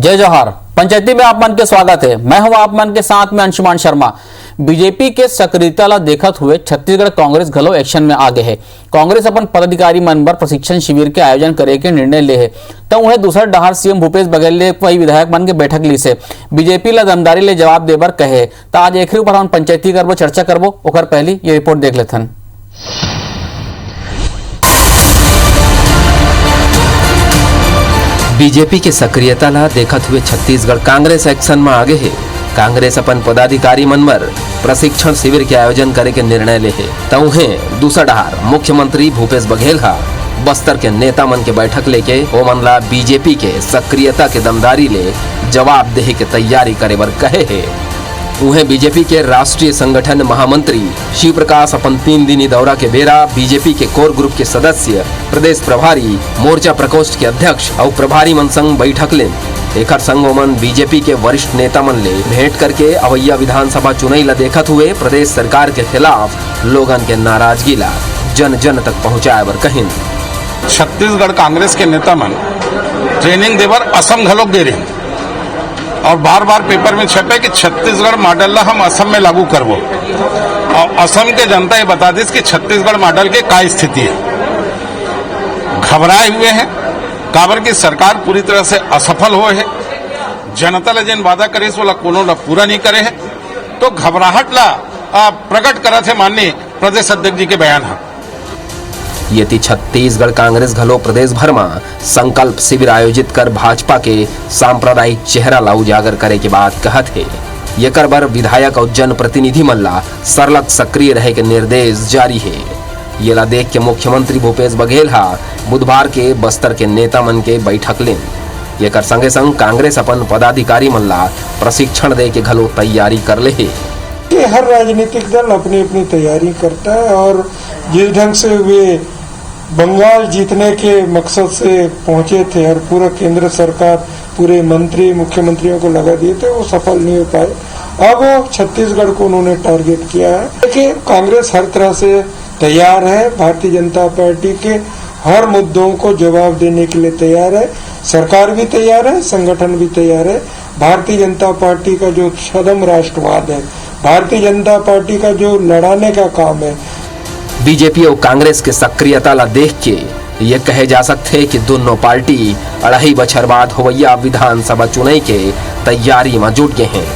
जय जौहर। पंचायती में आप मन के स्वागत है। मैं हूं आप मन के साथ में अंशुमान शर्मा। बीजेपी के सक्रियता ला देखत हुए छत्तीसगढ़ कांग्रेस घलो एक्शन में आगे है। कांग्रेस अपन पदाधिकारी मन बर प्रशिक्षण शिविर के आयोजन करे के निर्णय ले है। तो उन्हें दूसरा डहार सीएम भूपेश बघेल ले वही विधायक मन के बैठक ली से बीजेपी ला दमदारी ले जवाब देबर कहे। तो आज एक ऊपर हम पंचायती करबो चर्चा करबो। ओकर पहली ये रिपोर्ट देख लेथन। बीजेपी के सक्रियता ला देखत हुए छत्तीसगढ़ कांग्रेस एक्शन में आगे है। कांग्रेस अपन पदाधिकारी मन बर प्रशिक्षण शिविर के आयोजन करे के निर्णय ले है। तउहें दूसरा डहार मुख्यमंत्री भूपेश बघेल हा बस्तर के नेता मन के बैठक लेके ओ मन ला बीजेपी के सक्रियता के दमदारी ले जवाब देहे के तैयारी करे बर कहे है। उन्हें बीजेपी के राष्ट्रीय संगठन महामंत्री शिव प्रकाश अपन 3 दिनी दौरा के बेरा बीजेपी के कोर ग्रुप के सदस्य, प्रदेश प्रभारी, मोर्चा प्रकोष्ठ के अध्यक्ष और प्रभारी मन संग बैठक ले। एकर संग ओमन बीजेपी के वरिष्ठ नेता मन ले भेंट करके अवैया विधानसभा चुनाव ला देखत हुए प्रदेश सरकार के खिलाफ लोगन के नाराजगी ला जन जन तक पहुँचाए बर कहिन। छत्तीसगढ़ कांग्रेस के नेता मन ट्रेनिंग देवर असम घलोक दे रहे और बार बार पेपर में छपे कि छत्तीसगढ़ मॉडल ला हम असम में लागू करबो और असम के जनता ये बता दी कि छत्तीसगढ़ मॉडल के का स्थिति है। घबराए हुए हैं काबर की सरकार पूरी तरह से असफल हुए है। जनता ला जिन वादा करे वो कोनो ला पूरा नहीं करे है। तो घबराहट ला प्रकट करत है माननीय प्रदेश अध्यक्ष जी के बयान है। यति छत्तीसगढ़ कांग्रेस घलो प्रदेश भर में संकल्प शिविर आयोजित कर भाजपा के सांप्रदायिक चेहरा ला उजागर करे के बात कहत है। एकर बर विधायक और जनप्रतिनिधि मन ला सरलग सक्रिय रहे के निर्देश जारी है। ये ला देख के मुख्यमंत्री भूपेश बघेल हा बुधवार के बस्तर के नेता मन के बैठक लेन। एकर संगे संग कांग्रेस अपन पदाधिकारी मन ला प्रशिक्षण दे के घलो तैयारी कर ले है। हर राजनीतिक दल अपनी अपनी तैयारी करता है और जिस ढंग से वे बंगाल जीतने के मकसद से पहुंचे थे और पूरा केंद्र सरकार पूरे मंत्री मुख्यमंत्रियों को लगा दिए थे, वो सफल नहीं हो पाए। अब छत्तीसगढ़ को उन्होंने टारगेट किया है। देखिए कांग्रेस हर तरह से तैयार है। भारतीय जनता पार्टी के हर मुद्दों को जवाब देने के लिए तैयार है। सरकार भी तैयार है, संगठन भी तैयार है। भारतीय जनता पार्टी का जो सदम राष्ट्रवाद है, भारतीय जनता पार्टी का जो लड़ाने का काम है। बीजेपी और कांग्रेस के सक्रियता ला देख के ये कहे जा सकते है कि दोनों पार्टी 2.5 बछर बाद होवैया विधानसभा चुनाव के तैयारी में जुट गए हैं।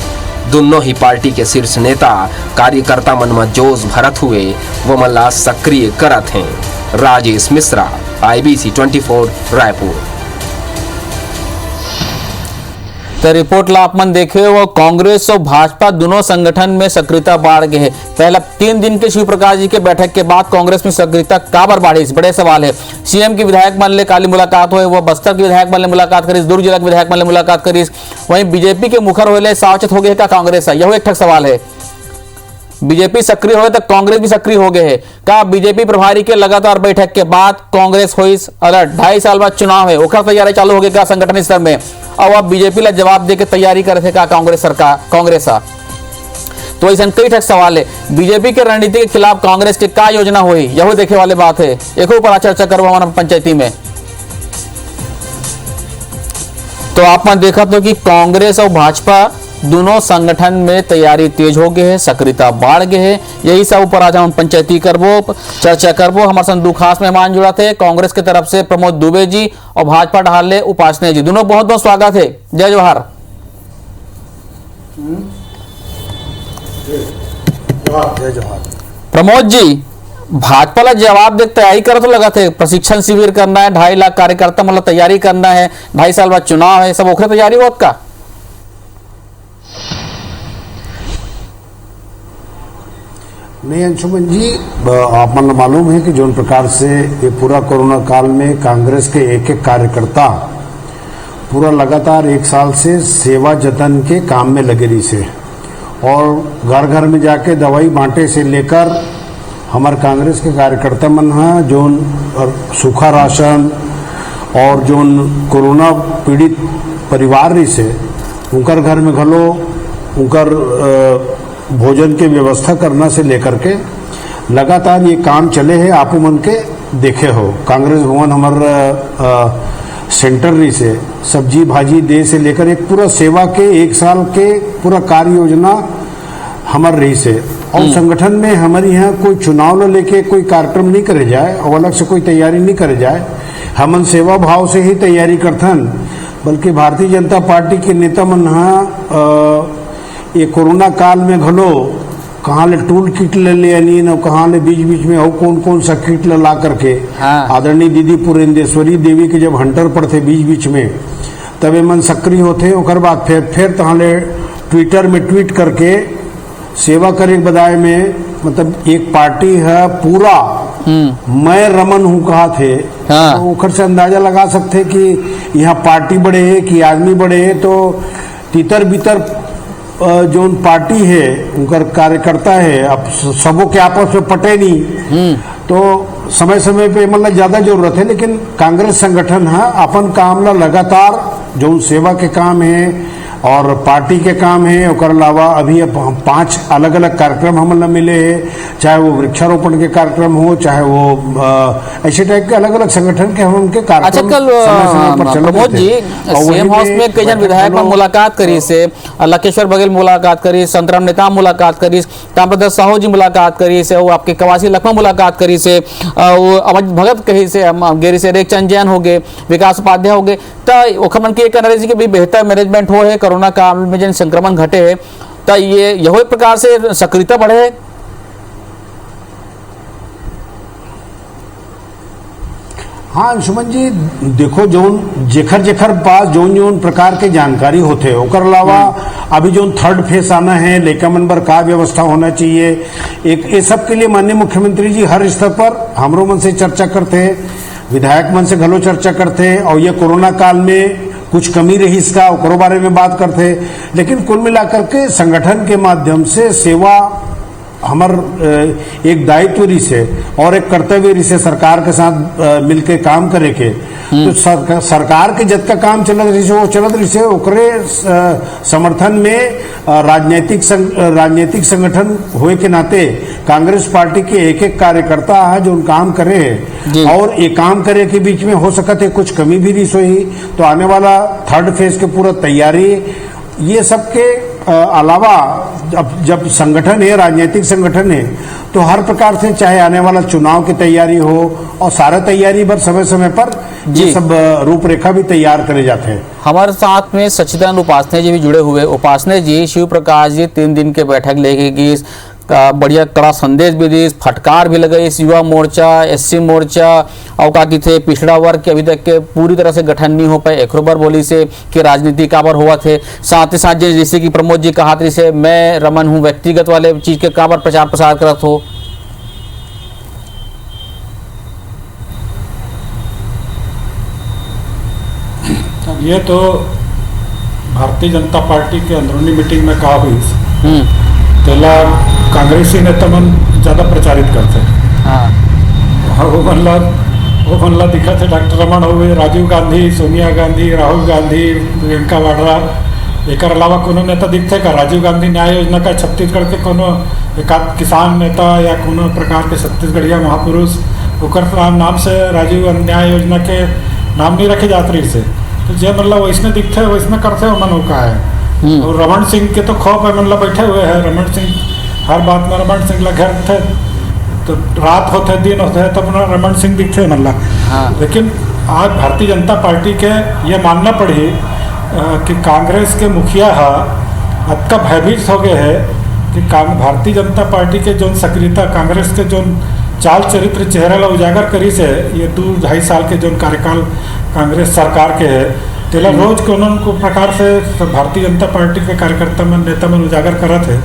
दोनों ही पार्टी के शीर्ष नेता कार्यकर्ता मन में जोश भरत हुए वो मन ला सक्रिय करत हैं। राजेश मिश्रा, IBC 24 रायपुर। तो रिपोर्ट ला आप मन देखे वो कांग्रेस और भाजपा दोनों संगठन में सक्रियता बढ़ गई है। पहला 3 दिन के शिव प्रकाश जी के बैठक के बाद कांग्रेस में सक्रियता काबर बढ़ी, बड़े सवाल है। सीएम की विधायक मन ले काली मुलाकात हुए, वो बस्तर के विधायक मन ले मुलाकात करी, दुर्ग जिला के विधायक मन ले मुलाकात करी। वहीं बीजेपी के मुखर होले सावचेत हो गए का कांग्रेस है, यह एक ठक सवाल है। बीजेपी सक्रिय हो तो कांग्रेस भी सक्रिय हो गए है का बीजेपी प्रभारी के लगातार बैठक के बाद कांग्रेस हुई अलर्ट। 2.5 साल बाद चुनाव है, ओकर तैयारी चालू हो गई का संगठन स्तर में। अब आप बीजेपी ला जवाब दे के तैयारी करे थे का कांग्रेस सरकार कांग्रेस तो ऐसा कई ठक सवाल है। बीजेपी के रणनीति के खिलाफ कांग्रेस की क्या योजना हुई, यह देखे वाले बात है। एक ऊपर चर्चा करो हमारा पंचायती में। तो आप मन देखा तो कि कांग्रेस और भाजपा दोनों संगठन में तैयारी तेज हो गए है, सक्रियता बढ़ गए है। यही सब ऊपर आज हम पंचायती करबो चर्चा करबो। हमारे संग 2 खास मेहमान जुड़ा थे। कांग्रेस की तरफ से प्रमोद दुबे जी और भाजपा ढाले उपासना जी, दोनों बहुत बहुत स्वागत है। जय जौहर। जय जौहर। प्रमोद जी, भाजपा ला जवाब दे तैयारी कर तो लगा थे, प्रशिक्षण शिविर करना है, 2.5 लाख कार्यकर्ता मतलब तैयारी करना है, 2.5 साल बाद चुनाव है, सब ओखरे तैयारी होत का? नहीं अंशुमन जी, आप मन मालूम है कि जो प्रकार से ये पूरा कोरोना काल में कांग्रेस के एक एक कार्यकर्ता पूरा लगातार 1 साल से सेवा जतन के काम में लगे रही से और घर घर में जाके दवाई बांटे से लेकर हमारे कांग्रेस के कार्यकर्ता मन हैं जो सूखा राशन और जो कोरोना पीड़ित परिवार रही से उनकर घर में घलो उनकर भोजन के व्यवस्था करना से लेकर के लगातार ये काम चले हैं। आप मन के देखे हो कांग्रेस भवन हमारे सेंटर रही से सब्जी भाजी दे से लेकर एक पूरा सेवा के 1 साल के पूरा कार्य योजना हमारे रही से। और संगठन में हमारे यहाँ कोई चुनाव लो लेके कोई कार्यक्रम नहीं करे जाए और अलग से कोई तैयारी नहीं करे जाए, हमन सेवा भाव से ही तैयारी करथन। बल्कि भारतीय जनता पार्टी के नेता मन ये कोरोना काल में घलो कहाँ ले टूल किट ले यानी न कहाँ ले बीच बीच में हो कौन सा किट ला करके आदरणीय दीदी पुरेंदेश्वरी देवी के जब हंटर पड़ते बीच बीच में तब मन सक्रिय होते। ओकर बाद फिर तहाँ ले ट्विटर में ट्वीट करके सेवा करे बदाय में मतलब एक पार्टी है पूरा मैं रमन हूँ कहा थे। तो ओखर से अंदाजा लगा सकते कि यहाँ पार्टी बड़े है कि आदमी बड़े है। तो तीतर बीतर जो पार्टी है उनका कार्यकर्ता है अब सबों के आपस में पटे नहीं, तो समय समय पे मतलब ज्यादा जरूरत है। लेकिन कांग्रेस संगठन है अपन काम ला लगातार जो सेवा के काम है और पार्टी के काम है और अलावा अभी अब 5 अलग अलग कार्यक्रम हम लोग मिले हैं, चाहे वो वृक्षारोपण के कार्यक्रम हो चाहे वो ऐसे टाइप के अलग अलग संगठन के हम उनके कार्यक्रम। अच्छा, कल प्रमोद जी सीएम हाउस में कई जन विधायक में मुलाकात करी से, लकेश्वर बघेल मुलाकात करी, संतराम नेता मुलाकात करी, रामप्रसाद साहू जी मुलाकात करी से, वो आपके कवासी लखमा मुलाकात करी से, वो अमर भगत कही से गेरी से रेखचंद जैन हो गए, विकास उपाध्याय हो गए। तो ओखमन के कहना कि भी बेहतर मैनेजमेंट हो है, कोरोना काल में जन संक्रमण घटे है तो ये यहो एक प्रकार से सक्रियता बढ़े है। हाँ अंशुमन जी देखो जोन जेखर पास जोन प्रकार के जानकारी होते ओकर अलावा अभी जो 3rd फेज आना है लेका मन पर का व्यवस्था होना चाहिए एक ये सब के लिए माननीय मुख्यमंत्री जी हर स्तर पर हमरो मन से चर्चा करते हैं, विधायक मन से घलो चर्चा करते हैं और ये कोरोना काल में कुछ कमी रही इसका ओकरो बारे में बात करते। लेकिन कुल मिलाकर के संगठन के माध्यम से सेवा हमार एक दायित्व रही से और एक कर्तव्य रही से सरकार के साथ मिलके काम करे के। तो सरकार के जत काम चलत रही से वो चलत रही से ओकरे समर्थन में राजनीतिक संगठन होए के नाते कांग्रेस पार्टी के एक कार्यकर्ता है जो काम करे है और ये काम करे के बीच में हो सकते है कुछ कमी भी रही सोई। तो आने वाला 3rd फेज के पूरा तैयारी ये सब के अलावा जब संगठन है राजनीतिक संगठन है तो हर प्रकार से चाहे आने वाला चुनाव की तैयारी हो और सारा तैयारी पर समय समय पर ये सब रूपरेखा भी तैयार करे जाते हैं। हमारे साथ में सच्चिदानंद उपासने जी भी जुड़े हुए। उपासने जी शिव प्रकाश जी 3 दिन के बैठक लेके गई का बढ़िया कड़ा संदेश भी दी, फटकार भी लगाई युवा मोर्चा SC मोर्चा और का थे पिछड़ा वर्ग के अभी तक के पूरी तरह से गठन नहीं हो पाए। एक बार बोली से कि राजनीति काबर हुआ थे, साथ ही साथ जैसे कि प्रमोद जी कहा थी से मैं रमन हूँ व्यक्तिगत वाले चीज के काबर प्रचार प्रसार करत हो। अब ये तो भारतीय जनता पार्टी के अंदरूनी मीटिंग में कहा हुई पहला कांग्रेसी नेता मन ज्यादा प्रचारित करते हाँ। वो बनला दिखा थे डॉक्टर रमन हो गए, राजीव गांधी, सोनिया गांधी, राहुल गांधी, प्रियंका वाड्रा। एक अलावा कोनो नेता दिखते का राजीव गांधी न्याय योजना का छत्तीसगढ़ के कोनो एक किसान नेता या कोनो प्रकार के छत्तीसगढ़िया महापुरुष ओकर नाम से राजीव न्याय योजना के नाम नहीं रखे जाते रही से। तो जे मतलब वैसने दिखते वैसने करते हो मन का है। और रमन सिंह के तो खौफ है मतलब बैठे हुए हैं, रमन सिंह हर बात में रमन सिंह घर थे तो रात होते दिन होते है तो अपना रमन सिंह दिखते मतलब हाँ। लेकिन आज भारतीय जनता पार्टी के ये मानना पड़ी कि कांग्रेस के मुखिया अब का भयभीत हो गए है कि भारतीय जनता पार्टी के जो सक्रियता कांग्रेस के जो चाल चरित्र चेहरा ला उजागर करी से ये 2-2.5 साल के जो कार्यकाल कांग्रेस सरकार के है तेला रोज को उनको प्रकार से भारतीय जनता पार्टी के कार्यकर्ता मन नेता मन उजागर करत है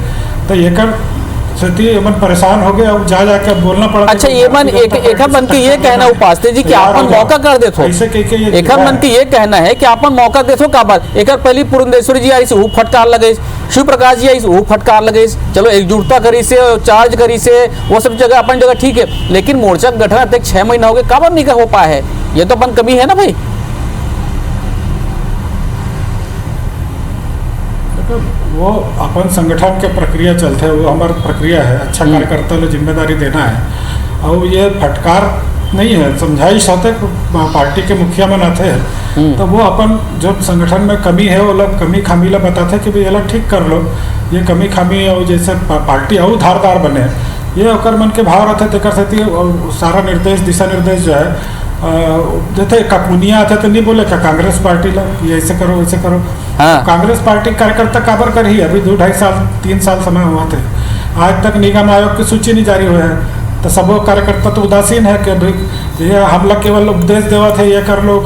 तो ये मन परेशान हो गए अब जा जाके बोलना पड़ा। अच्छा ये मन एक मन के ये कहना उपासने जी कि आपन मौका कर देथो एक मन के ये कहना है कि आपन मौका देथो का बात एक पहली पुरंदेश्वरी जी आई से वो फटकार लगे, शिव प्रकाश जी आई से वो फटकार लगे, चलो एकजुटता करी से चार्ज करी से वो सब जगह अपन जगह ठीक है। लेकिन मोर्चा गठन तक 6 महीना हो गए काबर नहीं हो पाया है, ये तो अपन कमी है ना भाई। वो अपन संगठन के प्रक्रिया चलते है वो हमारी प्रक्रिया है, अच्छा कार्यकर्ता को जिम्मेदारी देना है और ये फटकार नहीं है। समझाइश होते पार्टी के मुखिया में न थे, तो वो अपन जो संगठन में कमी है वो लोग कमी खामी ला बताते कि भाई ये लोग ठीक कर लो, ये कमी खामी और जैसे पार्टी और धारदार बने, ये ओकर मन के भाव रहते तेकर सेती सारा निर्देश दिशा निर्देश जो है जैसे कपुनिया आते तो नहीं बोले क्या कांग्रेस पार्टी ला ये ऐसे करो वैसे करो। हाँ। कांग्रेस पार्टी कार्यकर्ता काबर कर ही अभी 2-2.5 साल 3 साल समय हुआ थे, आज तक निगम आयोग की सूची नहीं जारी हुआ है, तो सब कार्यकर्ता तो उदासीन है कि भाई ये हम लोग केवल उपदेश देवा थे ये कर लो,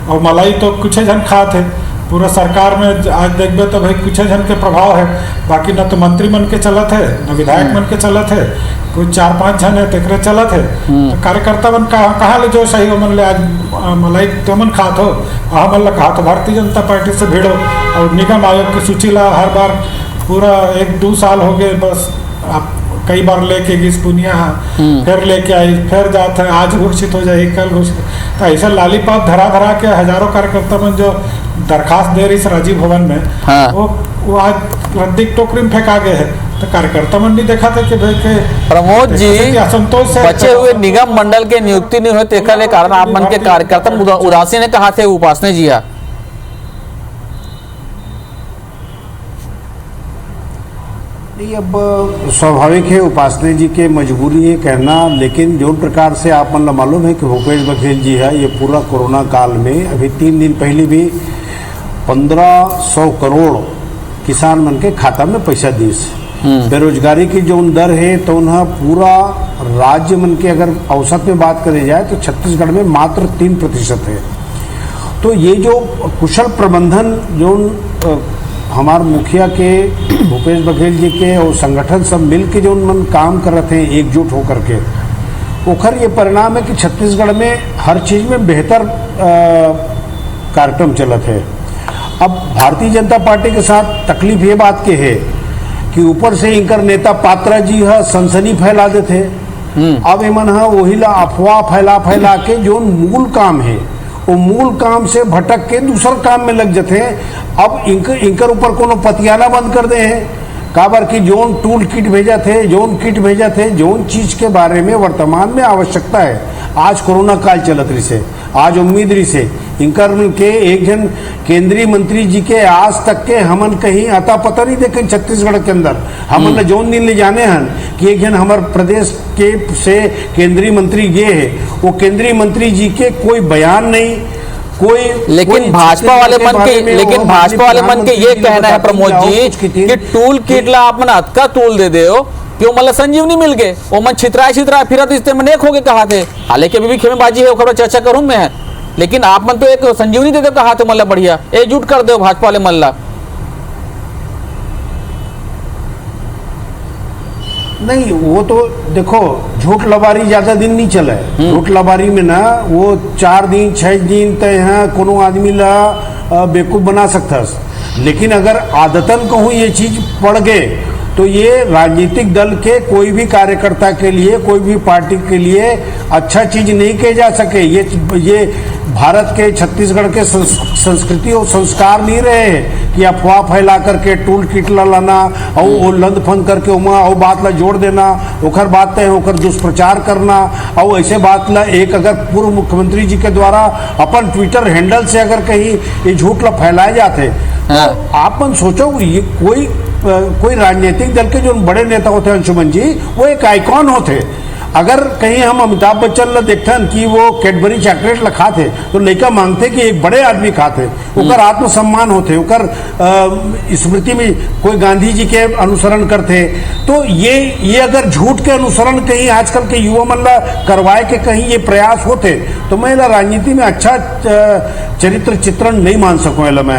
और मलाई तो कुछ जन खा थे पूरा सरकार में। आज देखबे तो भाई कुछ जन के प्रभाव है, बाकी न तो मंत्री मन के चलत है न विधायक मन के चलत है, कुछ 4-5 जन है तेकरे चलत है। तो कार्यकर्ता मन कहाँ ले जो सही हो मन ले आज मलाई तो मन खात हो मन ला कहा तो भारतीय जनता पार्टी से भिड़ो, और निगम आयोग की सूची ला हर बार पूरा 1-2 साल हो गए बस आप कई बार लेके गिस पुनिया फिर लेके आई फिर जाते हैं, आज घोषित हो जाए कल घोषित, तो ऐसा लालीपाप धरा के हजारों कार्यकर्ता मन जो दरखास्त दे रही राजीव भवन में। हाँ। वो आज रद्दी टोकरी में फेंका गए हैं, तो कार्यकर्ता मन नहीं देखा था कि भाई के प्रमोद जी असंतोष से बचे हुए निगम मंडल के नियुक्ति नहीं हुए तेकर कारण आप मन के कार्यकर्ता उदासीन ने कहा थे उपासने जी। नहीं, अब स्वाभाविक है उपासने जी के मजबूरी है कहना, लेकिन जो प्रकार से आप मतलब मालूम है कि भूपेश बघेल जी है ये पूरा कोरोना काल में अभी 3 दिन पहले भी 1500 करोड़ किसान मन के खाता में पैसा दीस। बेरोजगारी की जो दर है तो उन्हें पूरा राज्य मन के अगर औसत में बात करी जाए तो छत्तीसगढ़ में मात्र 3% है। तो ये जो कुशल प्रबंधन जो हमारे मुखिया के भूपेश बघेल जी के और संगठन सब मिल के जो मन काम कर रहे थे एकजुट होकर के, ओखर ये परिणाम है कि छत्तीसगढ़ में हर चीज में बेहतर कार्यक्रम चलत है। अब भारतीय जनता पार्टी के साथ तकलीफ ये बात के है कि ऊपर से इनकर नेता पात्रा जी है सनसनी फैला देते, अब इमन है वही ला अफवाह फैला के जो मूल काम है वो मूल काम से भटक के दूसर काम में लग जाते हैं। अब इनकर ऊपर कोनो पतियाना बंद कर दे हैं काबर की जोन टूल किट भेजा थे जोन चीज के बारे में वर्तमान में आवश्यकता है। आज कोरोना काल चलत रही से, आज उम्मीद रही से इनकर के एक जन केंद्रीय मंत्री जी के आज तक के हमन कहीं अता पता नहीं देखे छत्तीसगढ़ के अंदर। हमन जोन दिन ले जाने हैं कि एक जन हमारे प्रदेश के से केंद्रीय मंत्री गए है, वो केंद्रीय मंत्री जी के कोई बयान नहीं कोई। लेकिन भाजपा वाले मन के ये कहना है प्रमोद जी कि टूल किट ला आप मन अतका टूल दे दे क्यों मतलब संजीवनी मिल गए वो मन छितराए फिरत इस्ते मन एक हो गए कहा थे। हालांकि अभी भी खेमेबाजी है खबर चर्चा करूं मैं, लेकिन आप मन तो एक संजीवनी दे दो कहा थे मतलब बढ़िया एकजुट कर दो भाजपा वाले मन ला। नहीं वो तो देखो झूठ लबारी ज्यादा दिन नहीं चला है। झूठ लबारी में ना वो 4 दिन 6 दिन तय है कोनो आदमी ला बेवकूफ बना सकता, लेकिन अगर आदतन कहूँ ये चीज पड़ गए तो ये राजनीतिक दल के कोई भी कार्यकर्ता के लिए कोई भी पार्टी के लिए अच्छा चीज नहीं कहे जा सके। ये भारत के छत्तीसगढ़ के संस्कृति और संस्कार नहीं रहे हैं कि अफवाह फैला करके टूल किट लाना और लंद फंद करके उमा और बात ला जोड़ देना ओखर बात है ओखर दुष्प्रचार करना और ऐसे बात ला एक अगर पूर्व मुख्यमंत्री जी के द्वारा अपन ट्विटर हैंडल से अगर कहीं ये झूठ ला फैलाए जाते तो आप मन सोचो ये कोई राजनीतिक दल के जो बड़े नेता होते हैं अंशुमन जी वो एक आइकॉन होते। अगर कहीं हम अमिताभ बच्चन ला देखते कि वो कैडबरी चॉकलेट ला खाते तो लड़का मांगते कि एक बड़े आदमी खाते उकर आत्मसम्मान होते उकर स्मृति में कोई गांधी जी के अनुसरण करते। तो ये अगर झूठ के अनुसरण कहीं आजकल के युवा मन ला करवाए के कहीं ये प्रयास होते तो मैं राजनीति में अच्छा चरित्र चित्रण नहीं मान सकूँ। मैं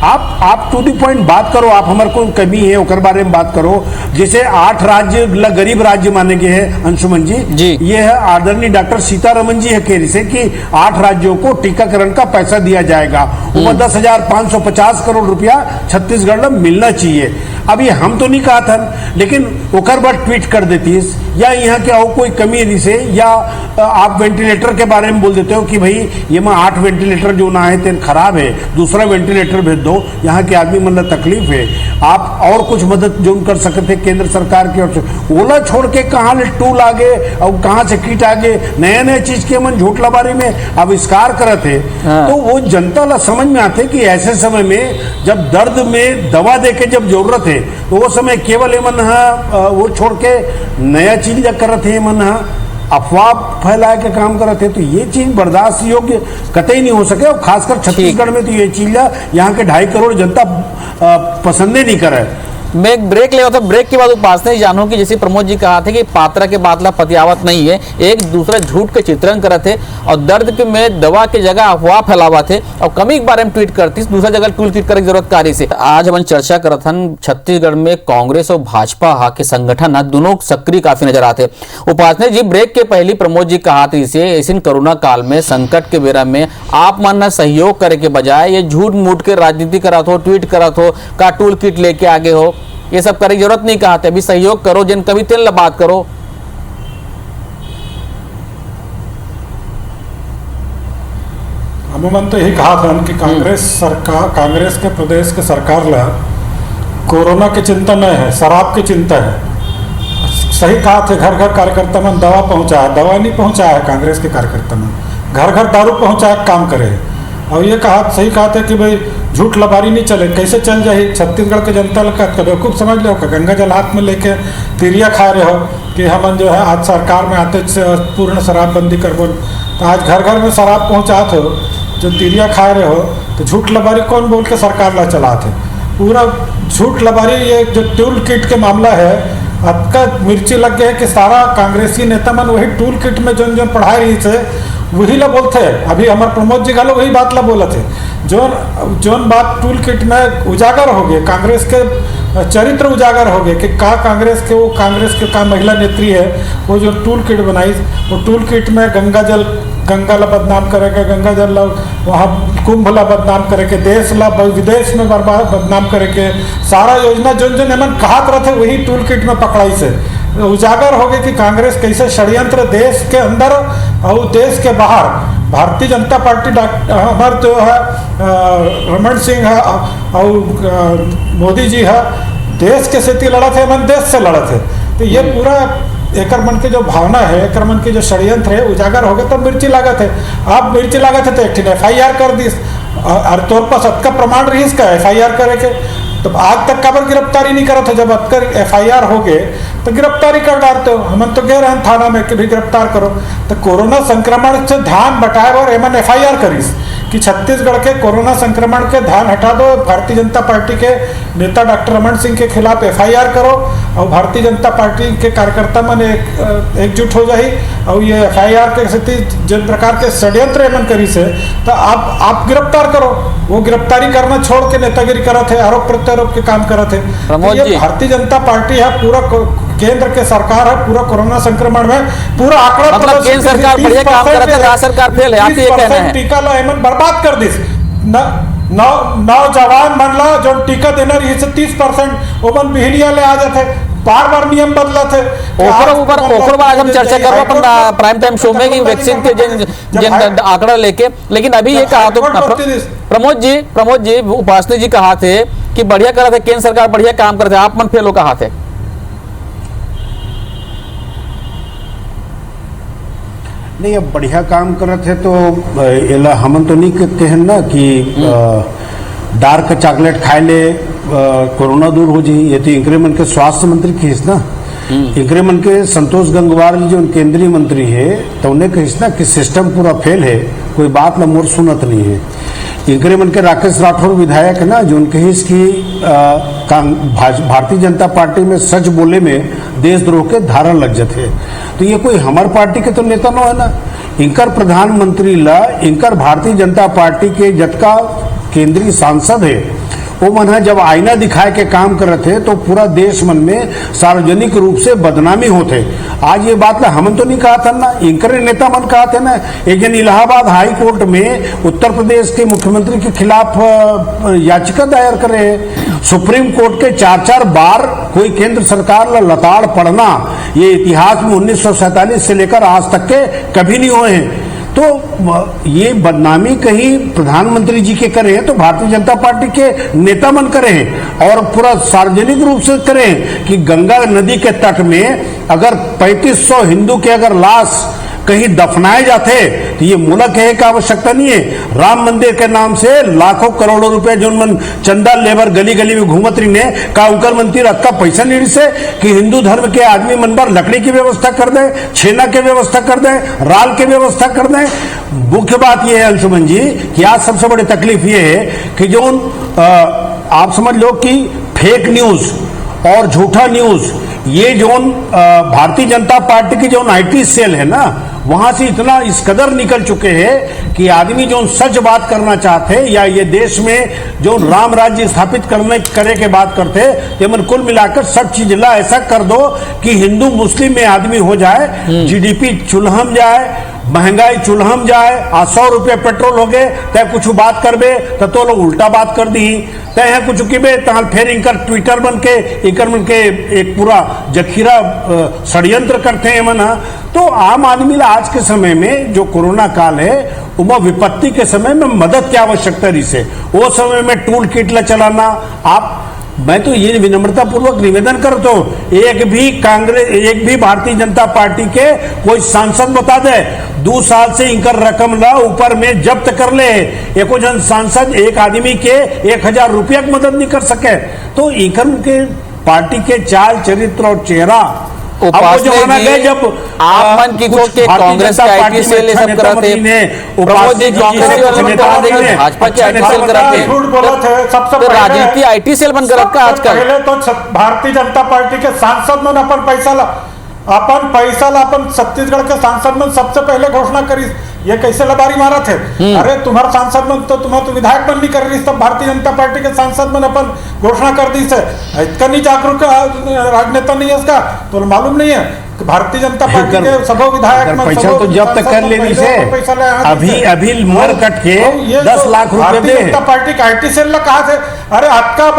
आप टू दी पॉइंट बात करो, आप हमारे को कमी है उकर बारे में बात करो। जैसे 8 राज्य गरीब राज्य माने गए हैं अंशुमन जी ये है आदरणीय डॉक्टर सीतारमन जी है कह रही से कि 8 राज्यों को टीकाकरण का पैसा दिया जाएगा, वो 10,550 करोड़ रुपया छत्तीसगढ़ में मिलना चाहिए। अभी हम तो नहीं कहा था लेकिन ओकर बाद ट्वीट कर देती है या यहाँ के और कोई कमी रही से या आप वेंटिलेटर के बारे में बोल देते हो कि भाई ये में 8 वेंटिलेटर जो ना है तेन खराब है दूसरा वेंटिलेटर भेज दो। हो, यहाँ के आदमी मन तकलीफ है, आप और कुछ मदद जो कर सकते थे केंद्र सरकार की ओर से। ओला छोड़ के कहाँ ले टूल आगे और कहाँ से कीट आगे नया नया चीज के मन झूठ लबारी में आविष्कार करते थे। तो वो जनता ला समझ में आते कि ऐसे समय में जब दर्द में दवा दे के जब जरूरत है तो वो समय केवल मन वो छोड़ के नया चीज करते मन अफवाह फैलाए के काम करते थे। तो ये चीज बर्दाश्त योग्य कतई नहीं हो सके, और खासकर छत्तीसगढ़ में तो ये चीज यहाँ के 2.5 करोड़ जनता पसंद नहीं करे। मैं एक ब्रेक ले रहा था, ब्रेक के बाद उपासना जानूं कि जैसे प्रमोद जी कहा था कि पात्रा के बादला पतियावत नहीं है, एक दूसरे झूठ के चित्रण करे थे और दर्द के में दवा की जगह अफवाह फैलावा थे और कमी के बारे में ट्वीट करती, दूसरा जगह टूल किट करे की जरूरत कारी से। आज हम चर्चा करत हन छत्तीसगढ़ में कांग्रेस और भाजपा के संगठन दोनों सक्रिय काफी नजर आते। उपासना जी, ब्रेक के पहले प्रमोद जी कहा था इसे ऐसे कोरोना काल में संकट के बेरा में आप मन सहयोग करे के बजाय ये झूठ मूठ के राजनीति करत हो, ट्वीट करत हो, का टूल किट लेके आगे हो, ये सब करे की जरूरत नहीं कहा थे। अभी सहयोग करो, जिन कभी तेल बात करो। अमूमन तो यही कहा था कि कांग्रेस सरकार, कांग्रेस के प्रदेश के सरकार ला कोरोना की चिंता नहीं है, शराब की चिंता है। सही कहा थे, घर घर कार्यकर्ता में दवा पहुंचाया, दवा नहीं पहुंचाया है कांग्रेस के कार्यकर्ता में, घर घर दारू पहुंचाया काम करे। और ये कहा, सही कहा था कि भाई झूठ लबारी नहीं चले, कैसे चल जाए। छत्तीसगढ़ के जनता का बेवकूफ़ समझ लो, गंगा जल हाथ में लेके तिरिया खा रहे हो कि हम जो है आज सरकार में आते पूर्ण शराबबंदी करबो। तो आज घर घर में शराब पहुँचाते हो, जो तिरिया खा रहे हो, तो झूठ लबारी कौन बोल के सरकार ला चलाते, पूरा झूठ लबारी। ये जो टूल किट के मामला है, आपका मिर्ची लग गया है कि सारा कांग्रेसी नेता मन वही टूल किट में जो जो पढ़ा रही थे वही ला बोलते हैं। अभी हमारे प्रमोद जी गालो वही बात ला बोला थे, जोन बात टूल किट में उजागर हो गए, कांग्रेस के चरित्र उजागर हो गए कि कांग्रेस के महिला नेत्री है, वो जो टूल किट बनाई, वो टूल किट में गंगा ला बदनाम करेगा, गंगा जल ला वहाँ कुंभ ला बदनाम करेके, देश ला विदेश में बदनाम करेके, सारा योजना जो मन कहत रहते वही टूल किट में पकड़ाई से उजागर हो गए कि कांग्रेस कैसे षड्यंत्र देश के अंदर और देश के बाहर। भारतीय जनता पार्टी हमारे जो है रमन सिंह है और मोदी जी है, देश के स्थिति लड़ा थे, मन देश से लड़ा थे। तो ये पूरा एक मन के जो भावना है, एक मन के जो षड्यंत्र है उजागर हो गए। तो मिर्ची लागत है, आप मिर्ची लागत है तो एक FIR कर दी, और तौर पर सबका प्रमाण रही इसका FIR करे के। तो आज तक काबर गिरफ्तारी नहीं करा था, जब अतकर FIR हो गए तो गिरफ्तारी कर डालते हो। हम तो गए रहे थाना में कि भी गिरफ्तार करो। तो कोरोना संक्रमण से ध्यान बटाए और एमन FIR करीस कि छत्तीसगढ़ के कोरोना संक्रमण के ध्यान हटा दो। भारतीय जनता पार्टी के नेता डॉक्टर रमन सिंह के खिलाफ FIR करो और भारतीय जनता पार्टी के कार्यकर्ता मन एकजुट हो जाए और ये FIR के स्थिति जिन प्रकार के षड्यंत्र एमन करी से, तो आप गिरफ्तार करो। वो गिरफ्तारी करना छोड़ के नेतागिरी करा थे, आरोप प्रत्यारोप के काम करा थे। तो ये भारतीय जनता पार्टी है, पूरा केंद्र के सरकार है, पूरा कोरोना संक्रमण में पूरा आंकड़ा, मतलब केंद्र सरकार बढ़िया काम करते, राज्य सरकार फेल है, आप ये कहना है। टीका ला एमन बर्बाद कर दिस। नौजवान मन ला जो टीका देना रही से 30% ओमन बिहनिया ले आ जाते, बार नियम बदला थे। ओकर बाद हम चर्चा करो अपन प्राइम टाइम शो में कि वैक्सीन के जिन आंकड़ा लेके। लेकिन अभी ये कहा तो प्रमोद जी उपासना जी कहा थे कि बढ़िया करा थे, केंद्र सरकार बढ़िया काम करते, आप मन फेल हो कहा थे। नहीं, अब बढ़िया काम करत है तो हमन तो नहीं कहते हैं ना कि डार्क चॉकलेट खाए ले कोरोना दूर हो जाए। ये तो इंक्रीमेंट के स्वास्थ्य मंत्री की हिस्सा ना, इंक्रीमेंट के संतोष गंगवार जी जो केंद्रीय मंत्री है, तो उन्हें कहिस ना कि सिस्टम पूरा फेल है, कोई बात ना मोर सुनत नहीं है। इंक्रीमेंट के राकेश राठौर विधायक है ना, जो उनके हिस्स की भारतीय जनता पार्टी में सच बोले में देशद्रोह के धारण लग जाते। तो ये कोई हमार पार्टी के तो नेता न है ना, इनकर प्रधानमंत्री ला इनकर भारतीय जनता पार्टी के जतका केंद्रीय सांसद है वो मन है जब आईना दिखाए के काम कर रहे थे तो पूरा देश मन में सार्वजनिक रूप से बदनामी होते। आज ये बात ना हमन तो नहीं कहा था ना, इनकर नेता मन कहा थे ना। एक जन इलाहाबाद हाई कोर्ट में उत्तर प्रदेश के मुख्यमंत्री के खिलाफ याचिका दायर करे हैं। सुप्रीम कोर्ट के 4-4 बार कोई केंद्र सरकार लताड़ पड़ना ये इतिहास में 1947 से लेकर आज तक के कभी नहीं हुए हैं। तो ये बदनामी कहीं प्रधानमंत्री जी के करे हैं तो भारतीय जनता पार्टी के नेता मन करे हैं और पूरा सार्वजनिक रूप से करे हैं कि गंगा नदी के तट में अगर 3500 हिंदू के अगर लाश कहीं दफनाए जाते तो ये मुल्क है का आवश्यकता नहीं है। राम मंदिर के नाम से लाखों करोड़ों रुपए जो मन चंदा लेबर गली गली में घूमत रही ने का उनकर मंत्री अक्का पैसा नहीं से कि हिंदू धर्म के आदमी मन पर लकड़ी की व्यवस्था कर दे, छेना की व्यवस्था कर दे, राल की व्यवस्था कर दे। मुख्य बात यह है अंशुमन जी कि आज सबसे बड़ी तकलीफ ये है कि जो आप समझ लो कि फेक न्यूज और झूठा न्यूज ये जो भारतीय जनता पार्टी की जो आईटी सेल है ना वहां से इतना इस कदर निकल चुके हैं कि आदमी जो सच बात करना चाहते या ये देश में जो राम राज्य स्थापित करे के बात करते तो मन कुल मिलाकर सब चीज ला ऐसा कर दो कि हिंदू मुस्लिम में आदमी हो जाए, जीडीपी चूल्हम जाए, महंगाई चूल्हम जाए, 100 रुपये पेट्रोल हो गए तय कुछ बात करबे तो लोग उल्टा बात कर दी तय कुछ किबे तहल फिर इनकर ट्विटर बन के एक पूरा जखीरा षड्यंत्र करते हैं मना। तो आम आदमी ला आज के समय में जो कोरोना काल है उमा विपत्ति के समय में मदद की आवश्यकता रही से वो समय में टूल किट ला चलाना आप मैं तो ये विनम्रता पूर्वक निवेदन करता हूं एक भी भारतीय जनता पार्टी के कोई सांसद बता दे 2 साल से इनकर रकम ला ऊपर में जब्त कर ले एको जन सांसद एक आदमी के 1000 रुपया की मदद नहीं कर सके। तो इनकर के पार्टी के चाल चरित्र और चेहरा उपासना जी जब आप मन की को के कांग्रेस के आईटी सेल ये सब करते प्रमोद जी कांग्रेस वाले बता भाजपा के आईटी सेल करते झूठ बोला थे सबसे पहले राजनीति आईटी सेल बन कर रखा आजकल। पहले तो भारतीय जनता पार्टी के सांसद में अपन पैसा ला अपन छत्तीसगढ़ के सांसद में सबसे पहले घोषणा करी ये कैसे लबारी मारा थे। अरे तुम्हारा सांसद में तो तुम्हारा तो विधायक बन नहीं कर रही तब भारतीय जनता पार्टी के सांसद में अपन घोषणा कर दी से इसका नहीं जागरूक राजनेता नहीं है इसका तो मालूम नहीं है कि भारतीय जनता पार्टी के सब विधायक पैसा तो जब तक कर लेनी से अभी मर कट के 10 लाख रुपए दे जनता पार्टी का आईटी सेल कहा थे। अरे अतका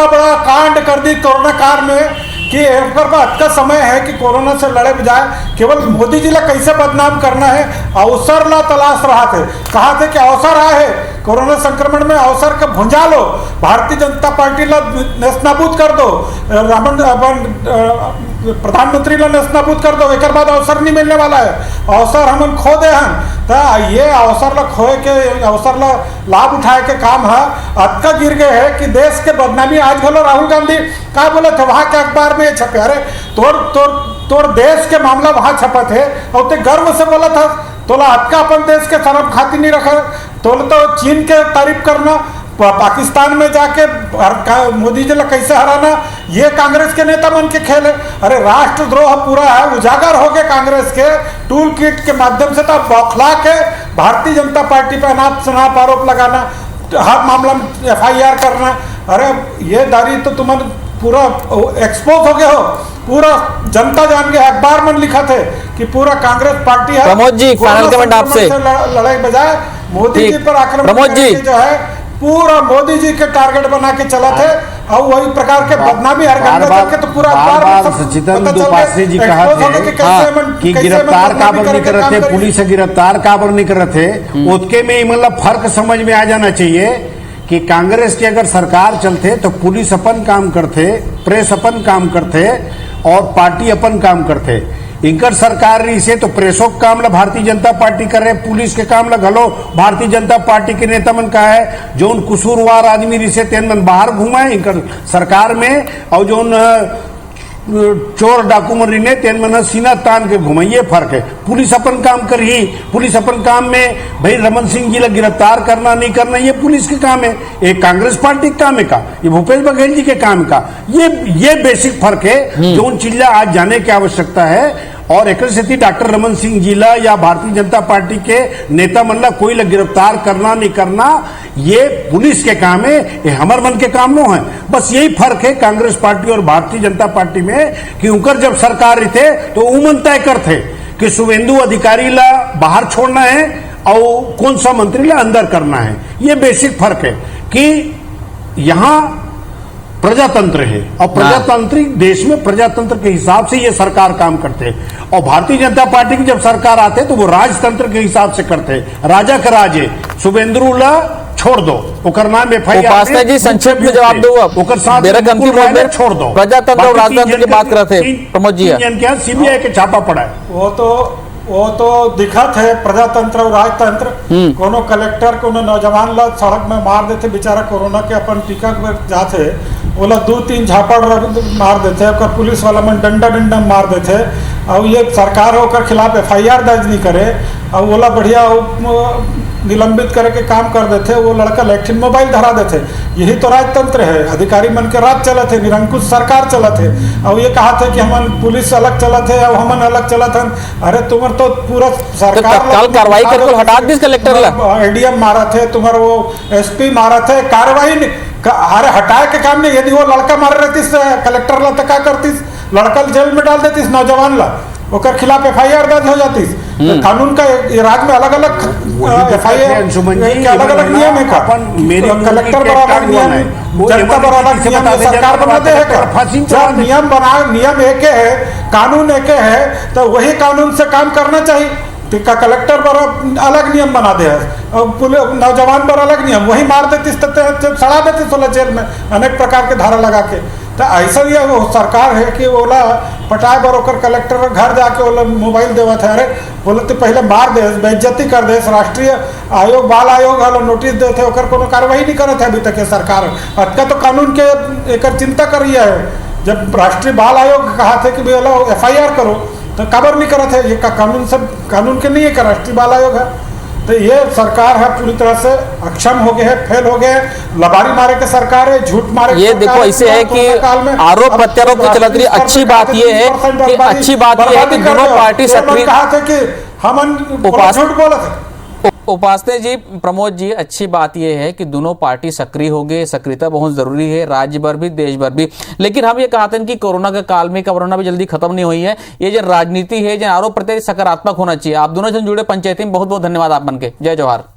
बड़ा कांड कर दी कोरोना काल में कि एक का समय है कि कोरोना से लड़े बजाय केवल मोदी जी ला कैसे बदनाम करना है अवसर ला तलाश रहा थे कहा थे कि अवसर आए है कोरोना संक्रमण में अवसर का भुंजा लो भारतीय जनता पार्टी ला नेस्तनाबूद कर दो प्रधानमंत्री ला नेस्तनाबूद कर दो एक बाद अवसर नहीं मिलने वाला है अवसर हम खो दे हैं तो ये अवसर ला खोए के अवसर ला लाभ उठाए के काम है अतका गिर गए है कि देश के बदनामी आज भलो राहुल गांधी क्या बोले थे वहां के अखबार में छपे अरे तोड़ देश के मामला वहां छपा थे और ते गर्व से बोला था तोला अतका अपन देश के शर्म खाती नहीं रखा तोला तो चीन के तारीफ करना पाकिस्तान में जाके मोदी जी ला कैसे हराना ये कांग्रेस के नेता मन के खेल है। अरे राष्ट्रद्रोह पूरा है उजागर हो गए कांग्रेस के टूल किट के माध्यम से तो बौखला के भारतीय जनता पार्टी पर अनाप शनाप आरोप लगाना हर मामला में FIR करना। अरे ये दारी तो तुम पूरा एक्सपोज हो गए हो पूरा जनता जान गया अखबार में लिखा थे कि पूरा कांग्रेस पार्टी है। प्रमोद जी फाइनल कमेंट आपसे लड़ाई बजाय मोदी जी पर आक्रमण प्रमोद जी जो है पूरा मोदी जी के टारगेट बना के चला थे और वही प्रकार के बदनामी हर करके तो पूरा सचिदानंद उपाध्याय जी कहा थे कि गिरफ्तार काबर नहीं कर रहे थे पुलिस गिरफ्तार काबर नहीं कर रहे थे उसके में मतलब फर्क समझ में आ जाना चाहिए कि कांग्रेस की अगर सरकार चलते तो पुलिस अपन काम करते प्रेस अपन काम करते और पार्टी अपन काम करते इनकर सरकार रही से तो प्रेसों का काम ला भारतीय जनता पार्टी कर रहे पुलिस के काम ला घलो भारतीय जनता पार्टी के नेता मन का है जो कसूरवार आदमी रही से तेन मन बाहर घुमाए इनकर सरकार में और जो चोर डाकू मन ने तेन मन सीना तान के घुमाई ये फर्क है। पुलिस अपन काम कर ही पुलिस अपन काम में भाई रमन सिंह जी ला गिरफ्तार करना नहीं करना ये पुलिस के काम है एक कांग्रेस पार्टी के काम है का ये भूपेश बघेल जी के काम का ये बेसिक फर्क है जो उन चीजें आज जाने की आवश्यकता है। और एक डॉक्टर रमन सिंह जी ला या भारतीय जनता पार्टी के नेता मन ला कोई ला गिरफ्तार करना नहीं करना ये पुलिस के काम है ये हमर मन के काम नो है। बस यही फर्क है कांग्रेस पार्टी और भारतीय जनता पार्टी में कि उनकर जब सरकार रही थे तो उमन तय करते कि शुभेंदु अधिकारी ला बाहर छोड़ना है और कौन सा मंत्री ला अंदर करना है। ये बेसिक फर्क है कि यहाँ प्रजातंत्र है और प्रजातांत्रिक देश में प्रजातंत्र के हिसाब से ये सरकार काम करते हैं। और भारतीय जनता पार्टी की जब सरकार आते हैं तो वो राजतंत्र के हिसाब से करते हैं। राजा का राज है, शुभेंद्रुला छोड़ दो, ओकर नाम FIR उपासना जी संक्षेप में जवाब दो। ओकर साथ मेरा गंभीर मुद्दे में छोड़ दो। प्रजातंत्र और राजतंत्र की बात करते थे प्रमोद जी। CBI के छापा पड़ा है। वो तो दिखत है प्रजातंत्र और राजतंत्र। कोनो कलेक्टर कोनो नौजवान ला सड़क में मार देते बेचारा कोरोना के अपन टीका जाते ओला 2-3 झापड़ मार देते, पुलिस वाला में डंडा मार देते और ये सरकार होकर खिलाफ FIR दर्ज नहीं करे और ओला बढ़िया निलंबित करके काम कर देते। वो लड़का इलेक्शन मोबाइल धरा देते। यही तो राजतंत्र है, अधिकारी मन के राज चलत है, निरंकुश सरकार चलत है। और ये कहा थे कि हम पुलिस अलग चलत है और हमन अलग चलत है। अरे तुम्हार तो पूरा सरकार तत्काल कार्रवाई करके हटा दिस कलेक्टर ला, ADM मारा थे, तुम्हार वो SP मारा थे, कार्रवाई अरे हटाए के काम नहीं। यदि वो लड़का मार रहतीस कलेक्टर ला तो क्या करतीस, लड़का जेल में डाल देतीस, नौजवान ला ओकर खिलाफ FIR दर्ज हो जाती। तो कानून का राज्य में अलग अलग FIR अलग अलग नियम है। कलेक्टर बराबर नियम, जनता बराबर नियम, सरकार बनाते हैं। जब नियम एक है, कानून एक है, तो वही कानून से काम करना चाहिए। कलेक्टर पर अलग नियम बना दे और नौजवान पर अलग नियम, वही मार देती सड़ा देती 16 जेल में अनेक प्रकार के धारा लगा के। तो ऐसा ये वो सरकार है कि ओला पटाए बर ओकर कलेक्टर घर जाके ओला मोबाइल देवत है। अरे बोले तो पहले मार दे, बेइज्जती कर दे। राष्ट्रीय आयोग बाल आयोग वाला नोटिस देते ओकर कोनो कार्रवाई नहीं करत है अभी तक ये सरकार। अटका तो कानून के एक चिंता कर रही है। जब राष्ट्रीय बाल आयोग कहा थे कि भाई FIR करो तो काबर नहीं करत है। ये कानून सब कानून के नहीं है, राष्ट्रीय बाल आयोग है। तो ये सरकार है पूरी तरह से अक्षम हो गए है, फेल हो गए, लबारी मारे के सरकार है, झूठ मारे। ये देखो ऐसे है कि आरोप प्रत्यारोप की चल रही। अच्छी बात ये है कि दोनों पार्टी सक्रिय कहा थे कि हम झूठ बोला था। उपासना जी, प्रमोद जी, अच्छी बात यह है कि दोनों पार्टी सक्रिय हो गए। सक्रियता बहुत जरूरी है राज्य भर भी देश भर भी। लेकिन हम ये कहते हैं कि कोरोना के काल में कोरोना भी जल्दी खत्म नहीं हुई है। ये जो राजनीति है, जो आरोप प्रत्यारोप सकारात्मक होना चाहिए। आप दोनों जन जुड़े पंचायती में बहुत बहुत धन्यवाद आप बनके। जय जवाहर।